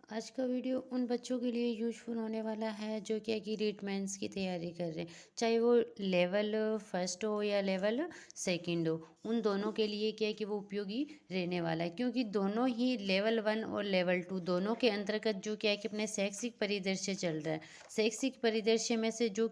आज का वीडियो उन बच्चों के लिए यूज़फुल होने वाला है जो क्या कि रीट मेंस की तैयारी कर रहे हैं, चाहे वो लेवल फर्स्ट हो या लेवल सेकंड हो। उन दोनों के लिए क्या है कि वो उपयोगी रहने वाला है, क्योंकि दोनों ही लेवल वन और लेवल टू दोनों के अंतर्गत जो क्या है कि अपने शैक्षिक परिदृश्य चल रहा है। शैक्षिक परिदृश्य में से जो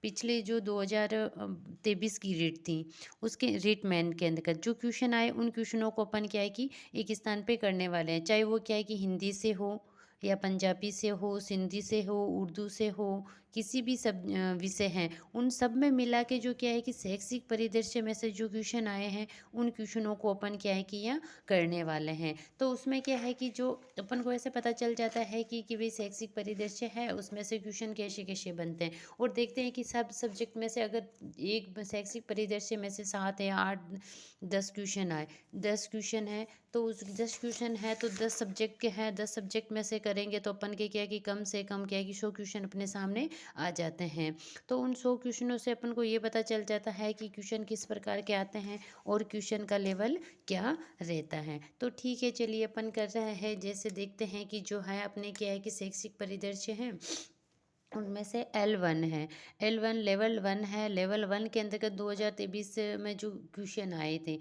पिछले जो 2023 की रीट थी, उसके रीट मैन के अंतर्गत जो क्वेश्चन आए, उन क्वेश्चनों को अपन क्या है कि एक स्थान पे करने वाले हैं, चाहे वो क्या है कि हिंदी से हो या पंजाबी से हो, सिंधी से हो, उर्दू से हो, किसी भी सब विषय हैं, उन सब में मिला के जो क्या है कि शैक्षिक परिदृश्य में से जो क्वेश्चन आए हैं, उन क्वेश्चनों को अपन क्या है कि यहाँ करने वाले हैं। तो उसमें क्या है कि जो अपन को ऐसे पता चल जाता है कि भाई शैक्षिक परिदृश्य है, उसमें से क्वेश्चन कैसे कैसे बनते हैं, और देखते हैं कि सब सब्जेक्ट में से अगर एक शैक्षिक परिदृश्य में से 7 या 8 10 क्वेश्चन आए, 10 क्वेश्चन है, तो उस 10 क्वेश्चन है तो 10 सब्जेक्ट के हैं, 10 सब्जेक्ट में से करेंगे तो अपन के क्या है कि कम से कम क्या है कि 100 क्वेश्चन अपने सामने आ जाते हैं। तो उन 100 क्वेश्चनों से अपन को ये पता चल जाता है कि क्वेश्चन किस प्रकार के आते हैं और क्वेश्चन का लेवल क्या रहता है। तो ठीक है, चलिए अपन कर रहे हैं, जैसे देखते हैं कि जो है अपने क्या है कि शैक्षिक परिदृश्य है, उनमें से L1 है। L1 लेवल वन है। लेवल वन के अंतर्गत 2023 में जो क्वेश्चन आए थे,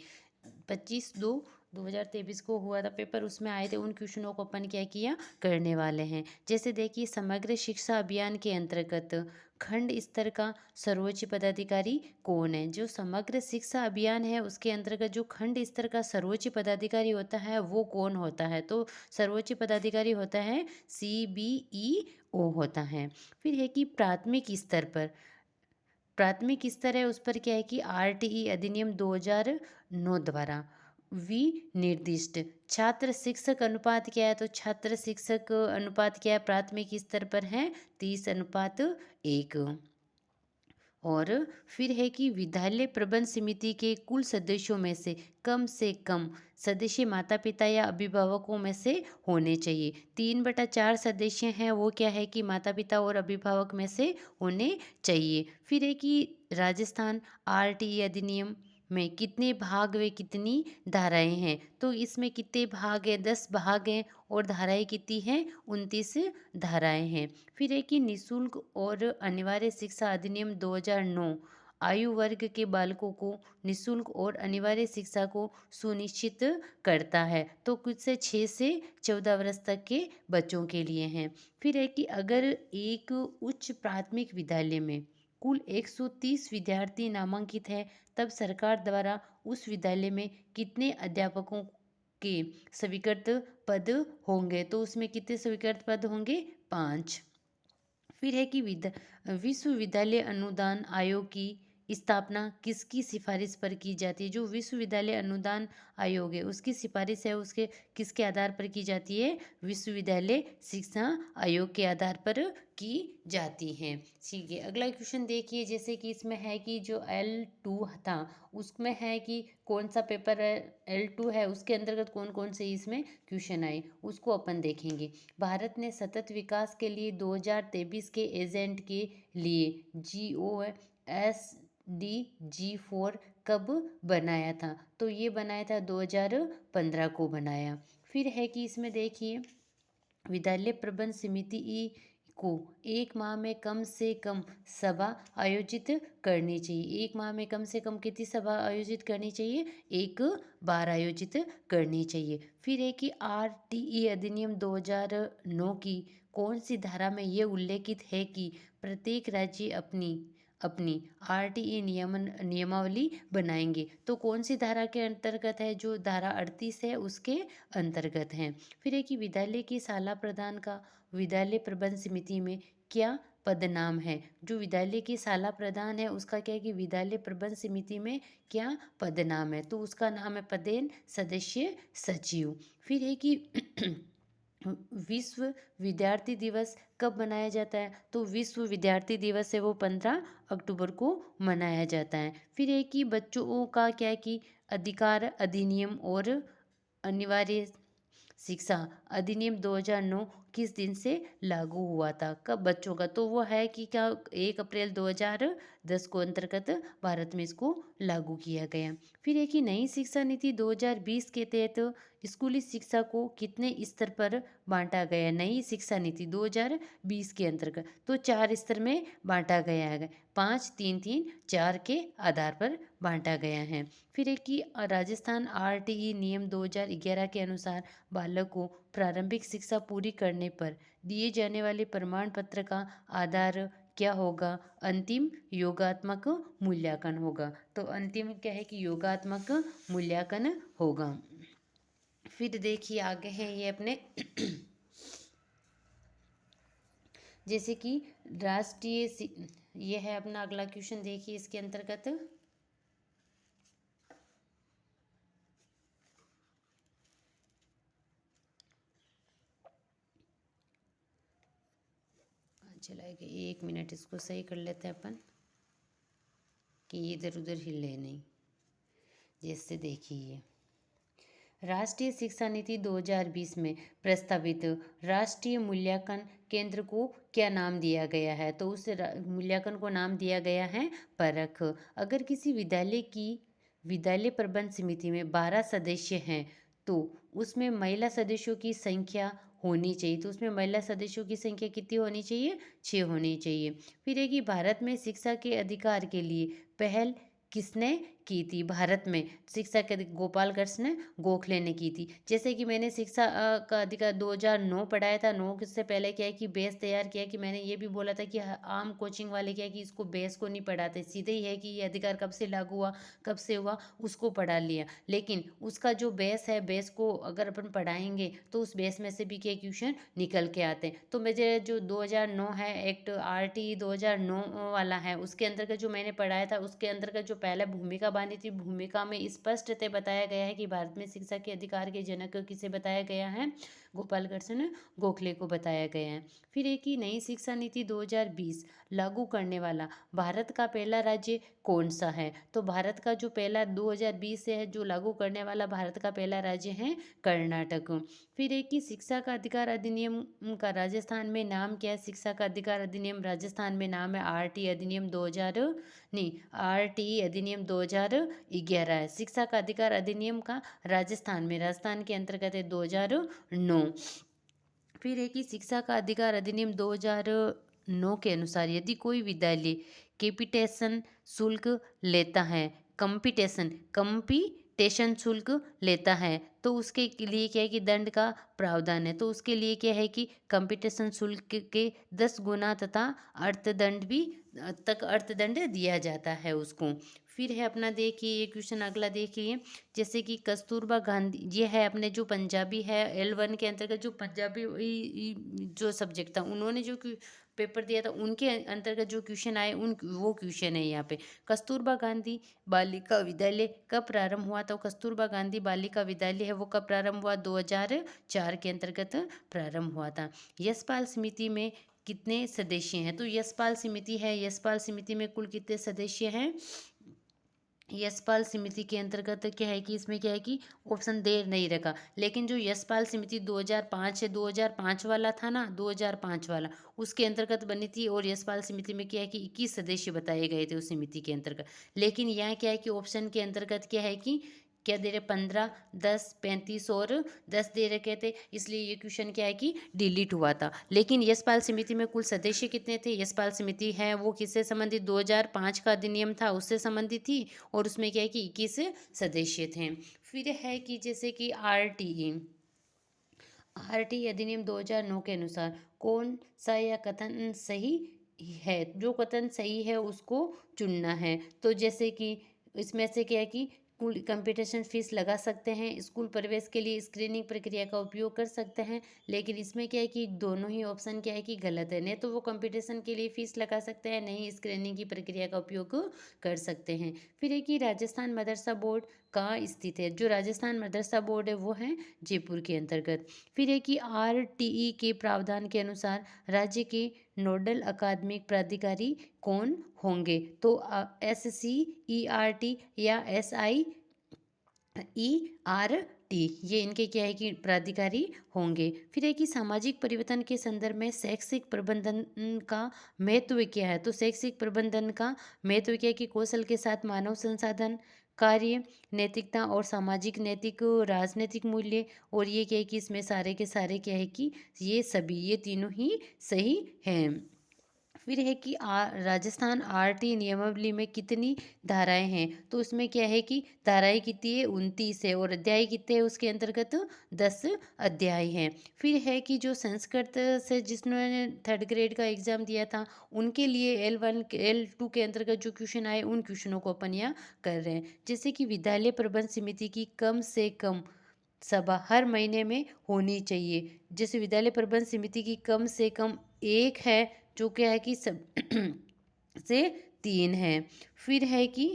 25/2/2023 को हुआ था पेपर, उसमें आए थे, उन क्वेश्चनों को अपन क्या किया करने वाले हैं। जैसे देखिए, समग्र शिक्षा अभियान के अंतर्गत खंड स्तर का सर्वोच्च पदाधिकारी कौन है। जो समग्र शिक्षा अभियान है उसके अंतर्गत जो खंड स्तर का सर्वोच्च पदाधिकारी होता है वो कौन होता है, तो सर्वोच्च पदाधिकारी होता है CBEO होता है। फिर है कि प्राथमिक स्तर है, उस पर क्या है कि RTE अधिनियम 2009 द्वारा विनिर्दिष्ट छात्र शिक्षक अनुपात क्या है, तो छात्र शिक्षक अनुपात क्या है प्राथमिक स्तर पर है 30:1। और फिर है कि विद्यालय प्रबंध समिति के कुल सदस्यों में से कम सदस्य माता पिता या अभिभावकों में से होने चाहिए। 3/4 सदस्य हैं, वो क्या है कि माता पिता और अभिभावक में से होने चाहिए। फिर है कि राजस्थान RTE अधिनियम में कितने भाग व कितनी धाराएं हैं, तो इसमें कितने भाग हैं, 10 भाग हैं, और धाराएं कितनी हैं, 29 धाराएं हैं। फिर है कि निशुल्क और अनिवार्य शिक्षा अधिनियम 2009 आयु वर्ग के बालकों को निशुल्क और अनिवार्य शिक्षा को सुनिश्चित करता है, तो कुछ से 6 से 14 वर्ष तक के बच्चों के लिए हैं। फिर है कि अगर एक उच्च प्राथमिक विद्यालय में कुल 130 विद्यार्थी नामांकित है, तब सरकार द्वारा उस विद्यालय में कितने अध्यापकों के स्वीकृत पद होंगे, तो उसमें कितने स्वीकृत पद होंगे, 5। फिर है कि विश्वविद्यालय अनुदान आयोग की स्थापना किसकी सिफारिश पर की जाती है। जो विश्वविद्यालय अनुदान आयोग है उसकी सिफारिश है, उसके किसके आधार पर की जाती है, विश्वविद्यालय शिक्षा आयोग के आधार पर की जाती है। ठीक है, अगला क्वेश्चन देखिए, जैसे कि इसमें है कि जो L2 था उसमें है कि कौन सा पेपर है, L2 है, उसके अंतर्गत कौन कौन से इसमें क्वेश्चन आए उसको अपन देखेंगे। भारत ने सतत विकास के लिए 2023 के एजेंट के लिए GOSDG4 कब बनाया था, तो ये बनाया था 2015 को बनाया। फिर है कि इसमें देखिए, विद्यालय प्रबंध समिति को एक माह में कम से कम सभा आयोजित करनी चाहिए। एक माह में कम से कम कितनी सभा आयोजित करनी चाहिए, एक बार आयोजित करनी चाहिए। फिर है कि RTE अधिनियम 2009 की कौन सी धारा में ये उल्लेखित है कि प्रत्येक राज्य अपनी अपनी RTE नियमावली बनाएंगे, तो कौन सी धारा के अंतर्गत है, जो धारा 38 है उसके अंतर्गत है। फिर है कि विद्यालय की शाला प्रधान का विद्यालय प्रबंध समिति में क्या पद नाम है। जो विद्यालय की शाला प्रधान है उसका क्या है कि विद्यालय प्रबंध समिति में क्या पद नाम है, तो उसका नाम है पदेन सदस्य सचिव। फिर है कि विश्व विद्यार्थी दिवस कब मनाया जाता है, तो विश्व विद्यार्थी दिवस है वो 15 अक्टूबर को मनाया जाता है। फिर है कि बच्चों का क्या है कि अधिकार अधिनियम और अनिवार्य शिक्षा अधिनियम 2009 किस दिन से लागू हुआ था, कब बच्चों का, तो वो है कि क्या 1 अप्रैल 2010 को अंतर्गत भारत में इसको लागू किया गया। फिर एक ही नई शिक्षा नीति 2020 के तहत स्कूली शिक्षा को कितने स्तर पर बांटा गया। नई शिक्षा नीति 2020 के अंतर्गत तो 4 स्तर में बांटा गया है, 5 3 3 4 के आधार पर बांटा गया है। फिर एक कि राजस्थान आरटीई नियम 2011 के अनुसार बालक को प्रारंभिक शिक्षा पूरी करने पर दिए जाने वाले प्रमाण पत्र का आधार क्या होगा। अंतिम योगात्मक मूल्यांकन होगा। तो अंतिम क्या है कि योगात्मक मूल्यांकन होगा। फिर देखिए आगे हैं ये अपने जैसे कि ये है अपना अगला क्वेश्चन, देखिए इसके अंतर्गत चलाएगा। 1 मिनट इसको सही कर लेते हैं अपन कि इधर उधर हिले नहीं। जैसे देखिए राष्ट्रीय शिक्षा नीति 2020 में प्रस्तावित राष्ट्रीय मूल्यांकन केंद्र को क्या नाम दिया गया है। तो उस मूल्यांकन को नाम दिया गया है परख। अगर किसी विद्यालय प्रबंध समिति में 12 सदस्य हैं तो उसमें महिला सदस्यों की संख्या होनी चाहिए। तो उसमें महिला सदस्यों की संख्या कितनी होनी चाहिए, 6 होनी चाहिए। फिर है कि भारत में शिक्षा के अधिकार के लिए पहल किसने की थी। भारत में शिक्षा के गोपाल कृष्ण गोखले ने की थी। जैसे कि मैंने शिक्षा का अधिकार 2009 पढ़ाया था। 9 से पहले क्या है कि बेस तैयार किया कि मैंने ये भी बोला था कि आम कोचिंग वाले क्या है कि इसको बेस को नहीं पढ़ाते, सीधे ही है कि ये अधिकार कब से लागू हुआ, कब से हुआ, उसको पढ़ा लिया। लेकिन उसका जो बेस है, बेस को अगर अपन पढ़ाएंगे तो उस बेस में से भी क्या क्वेश्चन निकल के आते हैं। तो मुझे जो 2009 है एक्ट आरटी 2009 वाला है, उसके अंतर्गत जो मैंने पढ़ाया था उसके अंतर्गत जो पहले भूमिका बांधी थी, भूमिका में स्पष्टतः बताया गया है कि भारत में शिक्षा के अधिकार के जनक किसे बताया गया है, गोपाल कृष्ण गोखले को बताया गया है। फिर एक ही नई शिक्षा नीति 2020 लागू करने वाला भारत का पहला राज्य कौन सा है। तो भारत का जो पहला 2020 से है जो लागू करने वाला भारत का पहला राज्य है कर्नाटक। फिर एक ही शिक्षा का अधिकार अधिनियम का राजस्थान में नाम क्या है। शिक्षा का अधिकार अधिनियम राजस्थान में नाम है आरटी अधिनियम 2011 है। शिक्षा का अधिकार अधिनियम का राजस्थान के अंतर्गत है 2009। फिर है कि शिक्षा का अधिकार अधिनियम 2009 के अनुसार यदि कोई विद्यालय कैपिटेशन शुल्क लेता है, कंपटीशन शुल्क लेता है तो उसके लिए क्या है कि दंड का प्रावधान है। तो उसके लिए क्या है कि कंपटीशन शुल्क के 10 गुना तथा अर्थदंड दिया जाता है उसको। फिर है अपना देखिए ये क्वेश्चन अगला देखिए, जैसे कि कस्तूरबा गांधी, ये है अपने जो पंजाबी है L1 के अंतर्गत जो पंजाबी जो सब्जेक्ट था उन्होंने जो पेपर दिया था उनके अंतर्गत जो क्वेश्चन आए वो क्वेश्चन है यहाँ पे। कस्तूरबा गांधी बालिका विद्यालय कब प्रारंभ हुआ। तो कस्तूरबा गांधी बालिका विद्यालय है वो कब प्रारंभ हुआ, 2004 के अंतर्गत प्रारंभ हुआ था। यशपाल समिति में कितने सदस्य हैं। तो यशपाल समिति है, यशपाल समिति में कुल कितने सदस्य हैं। यशपाल समिति के अंतर्गत क्या है कि इसमें क्या है कि ऑप्शन दे नहीं रखा, लेकिन जो यशपाल समिति 2005 है, 2005 वाला था ना, 2005 वाला उसके अंतर्गत बनी थी। और यशपाल समिति में क्या है कि 21 सदस्य बताए गए थे उस समिति के अंतर्गत। लेकिन यहाँ क्या है कि ऑप्शन के अंतर्गत क्या है कि क्या दे रहे 15, 10, 35 और 10 दे रखे थे, इसलिए ये क्वेश्चन क्या है कि डिलीट हुआ था। लेकिन यशपाल समिति में कुल सदस्य कितने थे। यशपाल समिति है वो किससे संबंधित, 2005 का अधिनियम था उससे संबंधित थी और उसमें क्या है कि 21 सदस्य थे। फिर है कि जैसे कि आरटी अधिनियम 2009 के अनुसार कौन सा यह कथन सही है। जो कथन सही है उसको चुनना है। तो जैसे कि इसमें से क्या है कि स्कूल कंपटीशन फीस लगा सकते हैं, स्कूल प्रवेश के लिए स्क्रीनिंग प्रक्रिया का उपयोग कर सकते हैं। लेकिन इसमें क्या है कि दोनों ही ऑप्शन क्या है कि गलत है। नहीं तो वो कंपटीशन के लिए फीस लगा सकते हैं, नहीं स्क्रीनिंग की प्रक्रिया का उपयोग कर सकते हैं। फिर है कि राजस्थान मदरसा बोर्ड कहाँ स्थित है। जो राजस्थान मदरसा बोर्ड है वो है जयपुर के अंतर्गत। फिर है कि आरटीई के प्रावधान के अनुसार राज्य के नोडल अकादमिक प्राधिकारी कौन होंगे। तो SCERT या SIERT टी, ये इनके क्या है कि प्राधिकारी होंगे। फिर है कि सामाजिक परिवर्तन के संदर्भ में शैक्षिक प्रबंधन का महत्व क्या है? तो शैक्षिक प्रबंधन का महत्व क्या है कि कौशल के साथ मानव संसाधन, कार्य, नैतिकता और सामाजिक नैतिक राजनीतिक मूल्य, और ये क्या है कि इसमें सारे के सारे क्या है कि ये तीनों ही सही हैं। फिर है कि राजस्थान आरटी नियमावली में कितनी धाराएं हैं? तो उसमें क्या है कि धाराएं कितनी है? 29 है, और अध्याय कितने हैं उसके अंतर्गत? 10 अध्याय हैं। फिर है कि जो संस्कृत से जिन्होंने थर्ड ग्रेड का एग्जाम दिया था, उनके लिए L1 L2 के अंतर्गत जो क्वेश्चन आए, उन क्वेश्चनों को अपन यहाँ कर रहे हैं। जैसे कि विद्यालय प्रबंध समिति की कम से कम सभा हर महीने में होनी चाहिए। जैसे विद्यालय प्रबंध समिति की कम से कम एक है, जो क्या है कि सब से 3 है। फिर है कि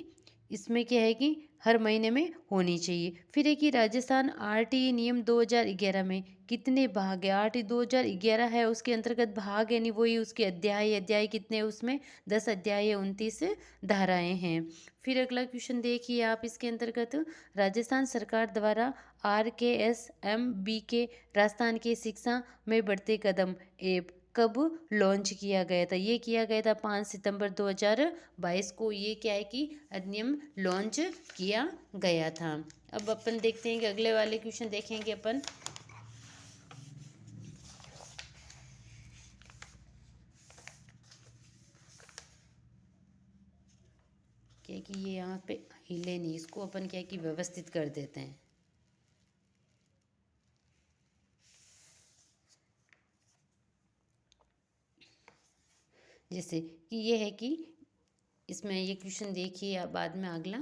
इसमें क्या है कि हर महीने में होनी चाहिए। फिर है कि राजस्थान आरटीई नियम 2011 में कितने भाग है? आरटीई 2011 है, उसके अंतर्गत भाग यानी वही उसके अध्याय, अध्याय कितने हैं उसमें? 10 अध्याय है, 29 धाराएं हैं। फिर अगला क्वेश्चन देखिए आप इसके अंतर्गत, राजस्थान सरकार द्वारा RKSMBK राजस्थान की शिक्षा में बढ़ते कदम ऐप कब लॉन्च किया गया था? ये किया गया था 5 सितंबर 2022 को। ये क्या है कि अधिनियम लॉन्च किया गया था। अब अपन देखते हैं कि अगले वाले क्वेश्चन देखेंगे अपन। क्या है कि ये यहाँ पे हिले नहीं, इसको अपन क्या है कि व्यवस्थित कर देते हैं। जैसे कि ये है कि इसमें ये क्वेश्चन देखिए आप बाद में अगला।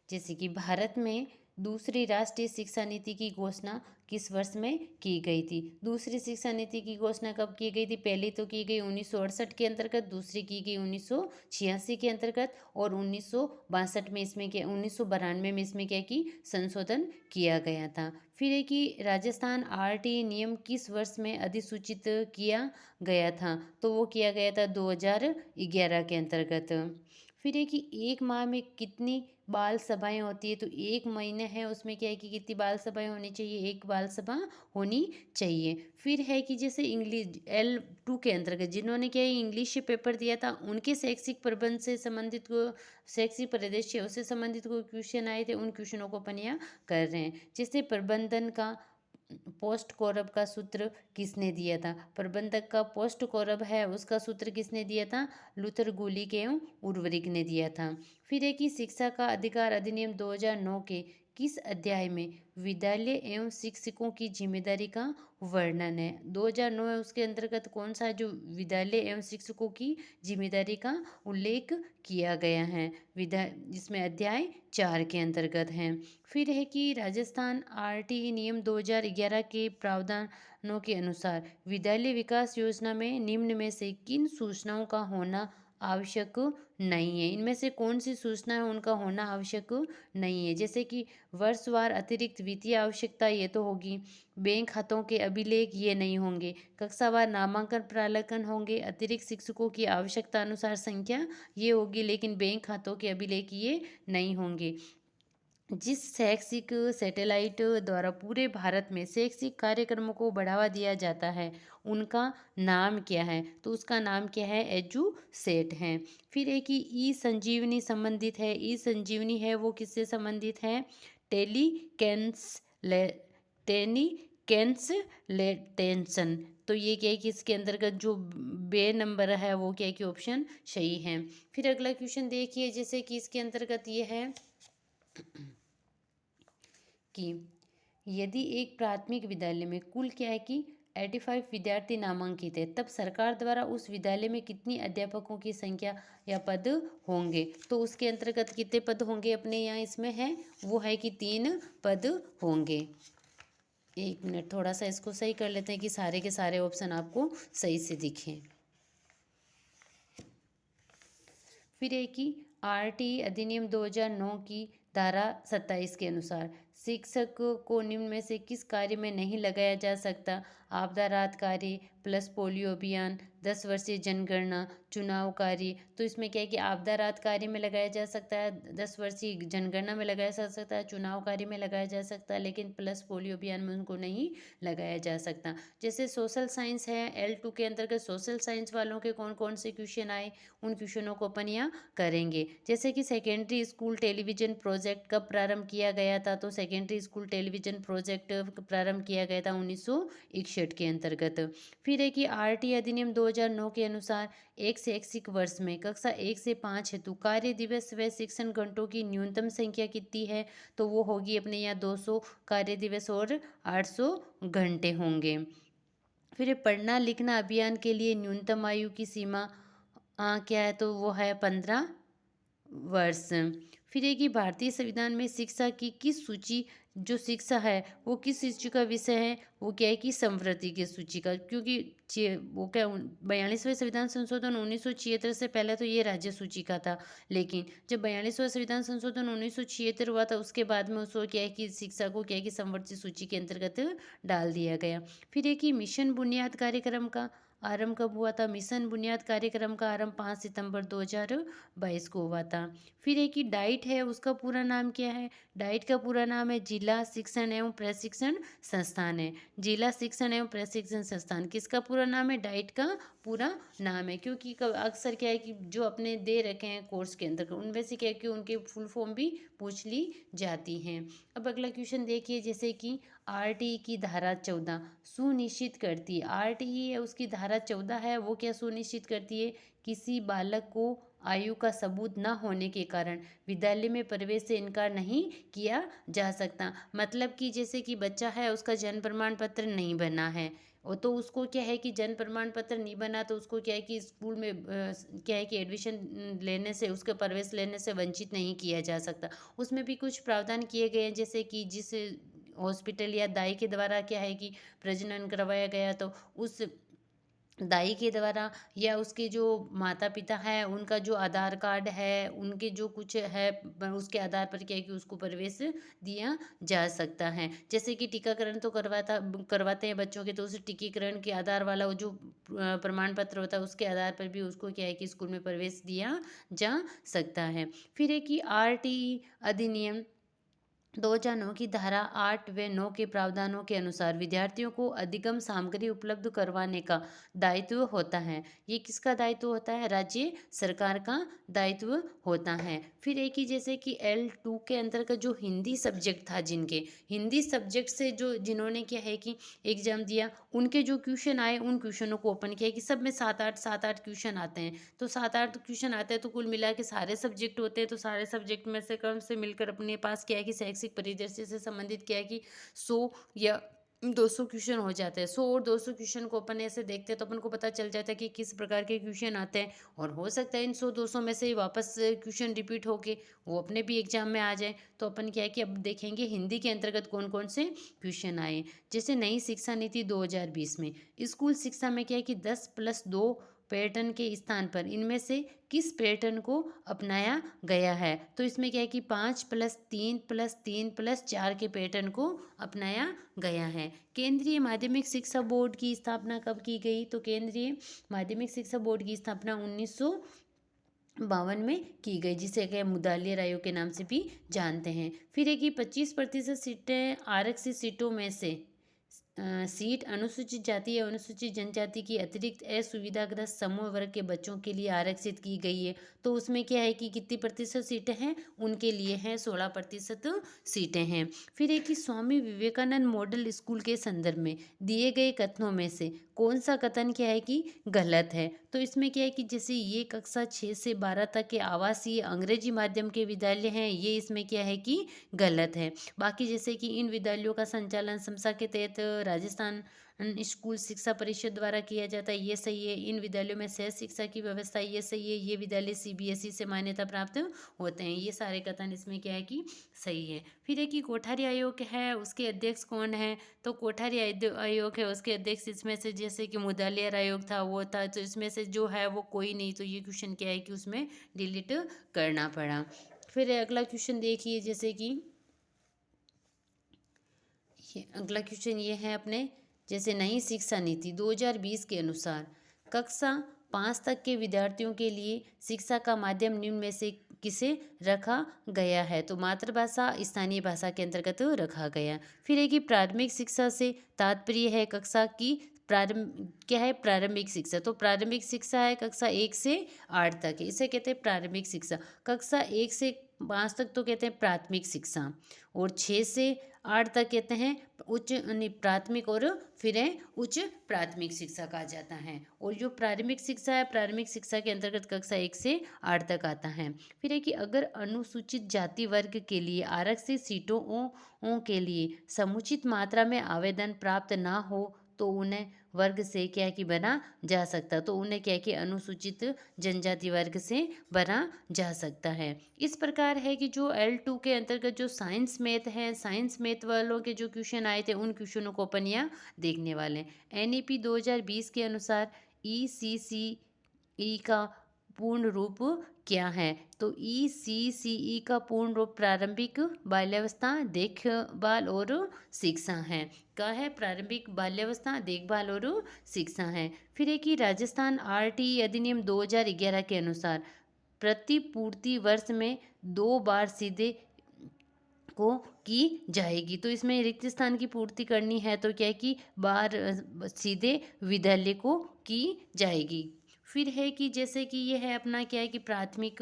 जैसे कि भारत में दूसरी राष्ट्रीय शिक्षा नीति की घोषणा किस वर्ष में की गई थी? दूसरी शिक्षा नीति की घोषणा कब की गई थी? पहली तो की गई 1968 के अंतर्गत, दूसरी की गई 1986 के अंतर्गत, और 1962 में इसमें क्या 1992 में इसमें क्या कि संशोधन किया गया था। फिर है कि राजस्थान आरटी नियम किस वर्ष में अधिसूचित किया गया था? तो वो किया गया था 2011 के अंतर्गत। फिर है कि एक माह में कितनी बाल सभाएं होती है? तो एक महीने है, उसमें क्या है कि कितनी बाल सभाएं होनी चाहिए? एक बाल सभा होनी चाहिए। फिर है कि जैसे इंग्लिश L2 के अंतर्गत जिन्होंने क्या है इंग्लिश पेपर दिया था, उनके शैक्षिक प्रबंध से संबंधित को, शैक्षिक परिदृश्य उससे संबंधित को क्वेश्चन आए थे, उन क्वेश्चनों को अपन यहाँ कर रहे हैं। जैसे प्रबंधन का पोस्ट कोरब का सूत्र किसने दिया था? प्रबंधक का पोस्ट कोरब है, उसका सूत्र किसने दिया था? लूथर गुलिक एवं उर्वरिक ने दिया था। फिर है कि शिक्षा का अधिकार अधिनियम 2009 के किस अध्याय में विद्यालय एवं शिक्षकों की जिम्मेदारी का वर्णन है? 2009 है, उसके अंतर्गत कौन सा है जो विद्यालय एवं शिक्षकों की जिम्मेदारी का उल्लेख किया गया है? विद्या जिसमें अध्याय 4 के अंतर्गत है। फिर है कि राजस्थान आरटीई नियम 2011 के प्रावधानों के अनुसार विद्यालय विकास योजना में निम्न में से किन सूचनाओं का होना आवश्यक नहीं है? इनमें से कौन सी सूचना है उनका होना आवश्यक नहीं है? जैसे कि वर्षवार अतिरिक्त वित्तीय आवश्यकता, ये तो होगी। बैंक खातों के अभिलेख, ये नहीं होंगे। कक्षावार नामांकन प्रालकन होंगे। अतिरिक्त शिक्षकों की आवश्यकता अनुसार संख्या, ये होगी, लेकिन बैंक खातों के अभिलेख ये नहीं होंगे। जिस शैक्षिक सैटेलाइट द्वारा पूरे भारत में शैक्षिक कार्यक्रमों को बढ़ावा दिया जाता है, उनका नाम क्या है? तो उसका नाम क्या है? एजुसेट है। फिर एक ही ई संजीवनी संबंधित है। ई संजीवनी है वो किससे संबंधित है? टेलीकैंसले टेलीकैंसलेटेशन। तो ये क्या है कि इसके अंतर्गत जो बे नंबर है वो क्या है कि ऑप्शन सही है। फिर अगला क्वेश्चन देखिए, जैसे कि इसके अंतर्गत ये है कि यदि एक प्राथमिक विद्यालय में कुल क्या है कि 85 विद्यार्थी नामांकित है, तब सरकार द्वारा उस विद्यालय में कितनी अध्यापकों की संख्या या पद होंगे? तो उसके अंतर्गत कितने पद होंगे अपने यहाँ इसमें है? वो है कि 3 पद होंगे। एक मिनट, थोड़ा सा इसको सही कर लेते हैं कि सारे के सारे ऑप्शन आपको सही से दिखें। फिर है कि आरटीई अधिनियम 2009 की धारा 27 के अनुसार शिक्षक को निम्न में से किस कार्य में नहीं लगाया जा सकता? आपदा राहत कार्य प्लस पोलियो अभियान, 10 वर्षीय जनगणना, चुनाव कार्य। तो इसमें क्या है कि आपदा राहत कार्य में लगाया जा सकता है, 10 वर्षीय जनगणना में लगाया जा सकता है, चुनाव कार्य में लगाया जा सकता है, लेकिन प्लस पोलियो अभियान में उनको नहीं लगाया जा सकता। जैसे सोशल साइंस है, L2 के अंतर्गत सोशल साइंस वालों के कौन कौन से क्वेश्चन आए, उन क्वेश्चनों को अपन यहाँ करेंगे। जैसे कि सेकेंडरी स्कूल टेलीविजन प्रोजेक्ट कब प्रारंभ किया गया था, तो सेकेंडरी स्कूल टेलीविजन प्रोजेक्ट प्रारंभ किया गया था 1961 के अंतर्गत। फिर है कि RT अधिनियम 2009 के अनुसार एक शैक्षिक वर्ष में कक्षा 1 से 5 हेतु कार्य दिवस व शिक्षण घंटों की न्यूनतम संख्या कितनी है, तो वो होगी अपने यहाँ 200 कार्य दिवस और 800 घंटे होंगे। फिर ये पढ़ना लिखना अभियान के लिए न्यूनतम आयु की सीमा क्या है, तो वो है 15 वर्ष। फिर है कि भारतीय संविधान में शिक्षा की किस सूची, जो शिक्षा है वो किस सूची का विषय है, वो क्या है कि संवृत्ति की सूची का, क्योंकि वो क्या 42वें संविधान संशोधन 1976 से पहले तो ये राज्य सूची का था, लेकिन जब 42वां संविधान संशोधन 1976 हुआ था उसके बाद में उसको क्या है कि शिक्षा को क्या है कि संवृत्ति सूची के अंतर्गत डाल दिया गया। फिर है कि मिशन बुनियाद कार्यक्रम का आरंभ कब हुआ था, मिशन बुनियाद कार्यक्रम का आरंभ 5 सितंबर 2022 को हुआ था। फिर एक ही डाइट है, उसका पूरा नाम क्या है, डाइट का पूरा नाम है जिला शिक्षण एवं प्रशिक्षण संस्थान है। जिला शिक्षण एवं प्रशिक्षण संस्थान किसका पूरा नाम है, डाइट का पूरा नाम है, क्योंकि अक्सर क्या है कि जो अपने दे रखे हैं कोर्स के अंदर उनमें से क्या है कि उनके फुल फॉर्म भी पूछ ली जाती हैं। अब अगला क्वेश्चन देखिए, जैसे कि RTE की धारा 14 सुनिश्चित करती है, RTE है उसकी धारा 14 है, वो क्या सुनिश्चित करती है, किसी बालक को आयु का सबूत न होने के कारण विद्यालय में प्रवेश से इनकार नहीं किया जा सकता। मतलब कि जैसे कि बच्चा है उसका जन्म प्रमाण पत्र नहीं बना है, वो तो उसको क्या है कि जन्म प्रमाण पत्र नहीं बना तो उसको क्या है कि स्कूल में क्या है कि एडमिशन लेने से, उसके प्रवेश लेने से वंचित नहीं किया जा सकता। उसमें भी कुछ प्रावधान किए गए हैं, जैसे कि जिस हॉस्पिटल या दाई के द्वारा क्या है कि प्रजनन करवाया गया, तो उस दाई के द्वारा या उसके जो माता पिता हैं उनका जो आधार कार्ड है, उनके जो कुछ है उसके आधार पर क्या है कि उसको प्रवेश दिया जा सकता है। जैसे कि टीकाकरण तो करवाते हैं बच्चों के, तो उस टीकाकरण के आधार वाला वो जो प्रमाण पत्र होता है उसके आधार पर भी उसको क्या है कि स्कूल में प्रवेश दिया जा सकता है। फिर है कि RTE अधिनियम 2009 की धारा 8 व 9 के प्रावधानों के अनुसार विद्यार्थियों को अधिगम सामग्री उपलब्ध करवाने का दायित्व होता है। ये किसका दायित्व होता है, राज्य सरकार का दायित्व होता है। फिर एक ही जैसे कि L2 के अंतर्गत जो हिंदी सब्जेक्ट था, जिनके हिंदी सब्जेक्ट से जो जिन्होंने क्या है कि एग्जाम दिया, उनके जो क्वेश्चन आए उन क्वेश्चनों को ओपन किया कि सब में 7-8 क्वेश्चन आते हैं, तो 7-8 क्वेश्चन आते हैं तो कुल मिला के सारे सब्जेक्ट होते हैं, तो सारे सब्जेक्ट में से कम से मिलकर अपने पास क्या है कि शैक्षिक परिदृश्य से संबंधित क्या है कि 100 या 200 क्वेश्चन हो जाते हैं। 100 और 200 क्वेश्चन को अपन ऐसे देखते हैं तो अपन को पता चल जाता है कि किस प्रकार के क्वेश्चन आते हैं, और हो सकता है इन 100-200 में से ही वापस क्वेश्चन रिपीट होके वो अपने भी एग्जाम में आ जाए। तो अपन क्या है कि अब देखेंगे हिंदी के अंतर्गत कौन कौन से क्वेश्चन आए। जैसे नई शिक्षा नीति 2020 में स्कूल शिक्षा में क्या है कि 10+2 पैटर्न के स्थान पर इनमें से किस पैटर्न को अपनाया गया है, तो इसमें क्या है कि 5+3+3+4 के पैटर्न को अपनाया गया है। केंद्रीय माध्यमिक शिक्षा बोर्ड की स्थापना कब की गई, तो केंद्रीय माध्यमिक शिक्षा बोर्ड की स्थापना 1952 में की गई, जिसे क्या मुदालियर आयोग के नाम से भी जानते हैं। फिर है कि 25% सीटें आरक्षित सीटों में से सीट अनुसूचित जाति या अनुसूचित जनजाति की अतिरिक्त असुविधाग्रस्त समूह वर्ग के बच्चों के लिए आरक्षित की गई है, तो उसमें क्या है कि कितनी प्रतिशत सीटें हैं, उनके लिए हैं 16% सीटें हैं। फिर एक कि स्वामी विवेकानंद मॉडल स्कूल के संदर्भ में दिए गए कथनों में से कौन सा कथन क्या है कि गलत है, तो इसमें क्या है कि जैसे ये कक्षा 6 से 12 तक के आवासीय अंग्रेजी माध्यम के विद्यालय हैं, ये इसमें क्या है कि गलत है। बाकी जैसे कि इन विद्यालयों का संचालन समसा के तहत राजस्थान स्कूल शिक्षा परिषद द्वारा किया जाता है, ये सही है। इन विद्यालयों में सह शिक्षा की व्यवस्था, ये सही है। ये विद्यालय CBSE से मान्यता प्राप्त होते हैं, ये सारे कथन इसमें क्या है कि सही है। फिर है कि कोठारी आयोग है, उसके अध्यक्ष कौन है, तो कोठारी आयोग है, उसके अध्यक्ष इसमें से जैसे कि मुदालियर आयोग था वो था, तो इसमें से जो है वो कोई नहीं, तो ये क्वेश्चन क्या है कि उसमें डिलीट करना पड़ा। फिर अगला क्वेश्चन देखिए, जैसे कि ये अगला क्वेश्चन ये है अपने जैसे नई शिक्षा नीति 2020 के अनुसार कक्षा 5 तक के विद्यार्थियों के लिए शिक्षा का माध्यम निम्न में से किसे रखा गया है? तो मातृभाषा स्थानीय भाषा के अंतर्गत रखा गया। फिर है कि प्राथमिक शिक्षा से तात्पर्य है कक्षा की प्रारंभ क्या है? प्रारंभिक शिक्षा। तो प्रारंभिक शिक्षा है कक्षा 1 से 8 तक है, इसे कहते हैं प्रारंभिक शिक्षा। कक्षा 1 से 5 तक तो कहते हैं प्राथमिक शिक्षा, और 6 से 8 तक कहते हैं उच्च प्राथमिक, और फिर है उच्च प्राथमिक शिक्षा कहा जाता है। और जो प्रारंभिक शिक्षा है, प्रारंभिक शिक्षा के अंतर्गत कक्षा 1 से 8 तक आता है। फिर है कि अगर अनुसूचित जाति वर्ग के लिए आरक्षित सीटों के लिए समुचित मात्रा में आवेदन प्राप्त ना हो तो उन्हें वर्ग से क्या कि बना जा सकता, तो उन्हें क्या कि अनुसूचित जनजाति वर्ग से बना जा सकता है। इस प्रकार है कि जो L2 के अंतर्गत जो साइंस मैथ है, साइंस मैथ वालों के जो क्वेश्चन आए थे उन क्वेश्चनों को अपन यहाँ देखने वाले हैं। NEP 2020 के अनुसार ECCE का पूर्ण रूप क्या है? तो ECCE का पूर्ण रूप प्रारंभिक बाल्यावस्था, देखभाल और शिक्षा है। क्या है? प्रारंभिक बाल्यावस्था, देखभाल और शिक्षा है। फिर है कि राजस्थान RTE अधिनियम 2011 के अनुसार प्रतिपूर्ति वर्ष में 2 बार सीधे को की जाएगी। तो इसमें रिक्त स्थान की पूर्ति करनी है तो क्या है कि बार सीधे विद्यालय को की जाएगी। फिर है कि जैसे कि ये है अपना क्या है कि प्राथमिक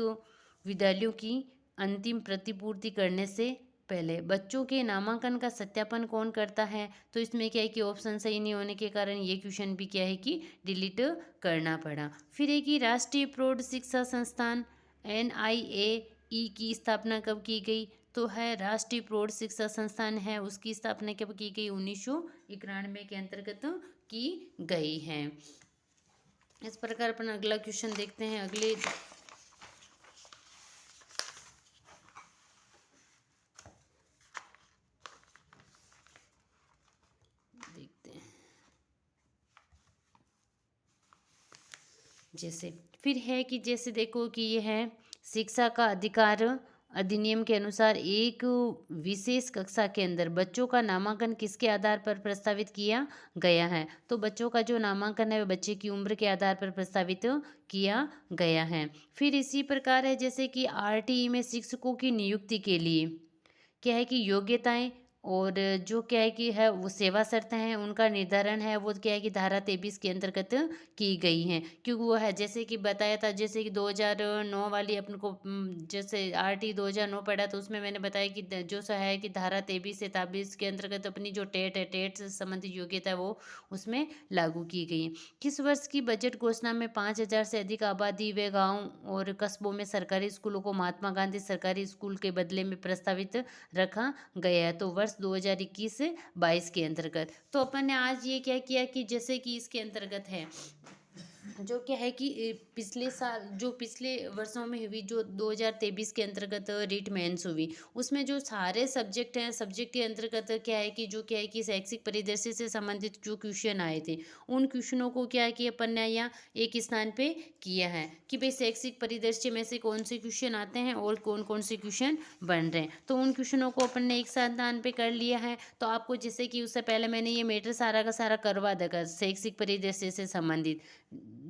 विद्यालयों की अंतिम प्रतिपूर्ति करने से पहले बच्चों के नामांकन का सत्यापन कौन करता है? तो इसमें क्या है कि ऑप्शन सही नहीं होने के कारण ये क्वेश्चन भी क्या है कि डिलीट करना पड़ा। फिर है कि राष्ट्रीय प्रौढ़ शिक्षा संस्थान NIAE की स्थापना कब की गई? तो है राष्ट्रीय प्रौढ़ शिक्षा संस्थान है, उसकी स्थापना कब की गई? 1991 के अंतर्गत की गई है। इस प्रकार अपन अगला क्वेश्चन देखते हैं। अगले देखते हैं जैसे फिर है कि जैसे देखो कि ये है शिक्षा का अधिकार अधिनियम के अनुसार एक विशेष कक्षा के अंदर बच्चों का नामांकन किसके आधार पर प्रस्तावित किया गया है? तो बच्चों का जो नामांकन है वह बच्चे की उम्र के आधार पर प्रस्तावित किया गया है। फिर इसी प्रकार है जैसे कि RTE में शिक्षकों की नियुक्ति के लिए क्या है कि योग्यताएं और जो क्या है कि है वो सेवा शर्तें हैं उनका निर्धारण है वो क्या है कि धारा 23 के अंतर्गत की गई हैं, क्योंकि वो है जैसे कि बताया था जैसे कि 2009 वाली अपन को जैसे RT 2009 पढ़ा तो उसमें मैंने बताया कि जो सा है कि धारा 23 से 23 के अंतर्गत अपनी जो टेट है, टेट से संबंधित योग्यता है वो उसमें लागू की गई है। किस वर्ष की बजट घोषणा में 5,000 से अधिक आबादी व गाँव और कस्बों में सरकारी स्कूलों को महात्मा गांधी सरकारी स्कूल के बदले में प्रस्तावित रखा गया है? तो वर्ष 2021-22 के अंतर्गत। तो अपन ने आज ये क्या किया कि जैसे कि इसके अंतर्गत है जो क्या है कि पिछले साल जो पिछले वर्षों में हुई जो 2023 के अंतर्गत रीट मेंस हुई उसमें जो सारे सब्जेक्ट हैं सब्जेक्ट के अंतर्गत क्या है कि जो क्या है कि शैक्षिक परिदृश्य से संबंधित जो क्वेश्चन आए थे उन क्वेश्चनों को क्या है कि अपन ने यहाँ एक स्थान पे किया है कि भाई शैक्षिक परिदृश्य में से कौन से क्वेश्चन आते हैं और कौन कौन से क्वेश्चन बन रहे हैं, तो उन क्वेश्चनों को अपन ने एक स्थान पे कर लिया है। तो आपको जैसे कि उससे पहले मैंने ये मैटर सारा का सारा करवा देगा शैक्षिक परिदृश्य से संबंधित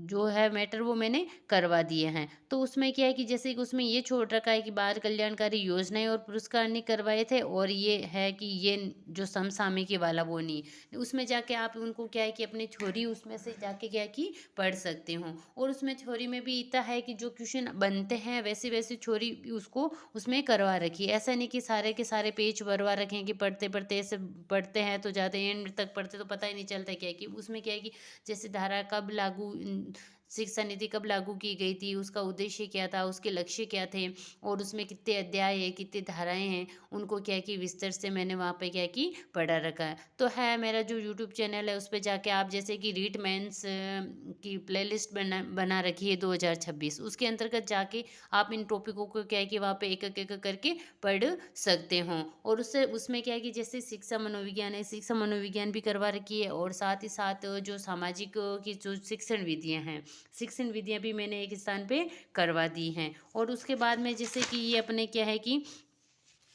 जो है मैटर वो मैंने करवा दिए हैं। तो उसमें क्या है कि जैसे कि उसमें ये छोड़ रखा है कि बाल कल्याणकारी योजनाएं और पुरस्कार नहीं करवाए थे, और ये है कि ये जो समसामयिकी वाला वो नहीं, उसमें जाके आप उनको क्या है कि अपनी थ्योरी उसमें से जाके क्या है कि पढ़ सकते हो। और उसमें थ्योरी में भी इतना है कि जो क्वेश्चन बनते हैं वैसे वैसे थ्योरी उसको उसमें करवा रखी है। ऐसा नहीं कि सारे के सारे पेज भरवा रखे हैं कि पढ़ते पढ़ते ऐसे पढ़ते हैं तो ज़्यादा एंड तक पढ़ते तो पता ही नहीं चलता क्या है कि उसमें क्या है कि जैसे धारा कब लागू शिक्षा नीति कब लागू की गई थी, उसका उद्देश्य क्या था, उसके लक्ष्य क्या थे, और उसमें कितने अध्याय है कितनी धाराएं हैं, उनको क्या कि विस्तार से मैंने वहाँ पे क्या कि पढ़ा रखा है। तो है मेरा जो यूट्यूब चैनल है उस पर जाके आप जैसे कि रीट मेंस की प्लेलिस्ट बना रखी है 2026, उसके अंतर्गत जाके आप इन टॉपिकों को क्या है कि वहाँ पे एक एक करके पढ़ सकते हो। और उससे उसमें क्या है कि जैसे शिक्षा मनोविज्ञान है, शिक्षा मनोविज्ञान भी करवा रखी है, और साथ ही साथ जो सामाजिक की जो शिक्षण विधियाँ हैं, शिक्षण विधियाँ भी मैंने एक स्थान पे करवा दी हैं। और उसके बाद में जैसे कि ये अपने क्या है कि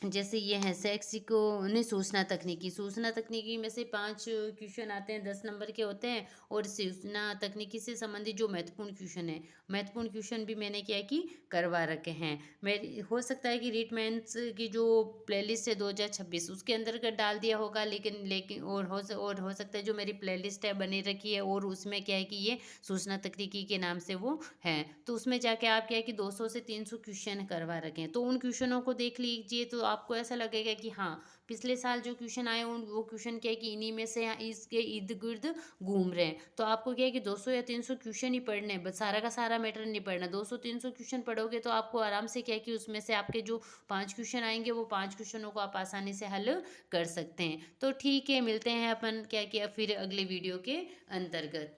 जैसे ये है शैक्षिक ने सूचना तकनीकी में से 5 क्वेश्चन आते हैं, 10 नंबर के होते हैं। और सूचना तकनीकी से संबंधित जो महत्वपूर्ण क्वेश्चन है, महत्वपूर्ण क्वेश्चन भी मैंने क्या है कि करवा रखे हैं। मेरी हो सकता है कि रीट मेंस की जो प्लेलिस्ट है 2026 उसके अंदर कर डाल दिया होगा, लेकिन लेकिन और हो सकता है जो मेरी प्लेलिस्ट है बनी रखी है और उसमें क्या है कि ये सूचना तकनीकी के नाम से वो है, तो उसमें जाके आप क्या है कि 200 से 300 क्वेश्चन करवा रखे हैं। तो उन क्वेश्चनों को देख लीजिए तो आपको ऐसा लगेगा कि हाँ, पिछले साल जो क्वेश्चन आए उन वो क्वेश्चन क्या है कि इन्हीं में से या इसके इर्द गिर्द घूम रहे हैं। तो आपको क्या है कि 200 या 300 क्वेश्चन ही पढ़ने हैं, बस सारा का सारा मैटर नहीं पढ़ना। 200-300 क्वेश्चन पढ़ोगे तो आपको आराम से क्या है कि उसमें से आपके जो 5 क्वेश्चन आएंगे वो 5 क्वेश्चनों को आप आसानी से हल कर सकते हैं। तो ठीक है, मिलते हैं अपन क्या किया फिर अगले वीडियो के अंतर्गत।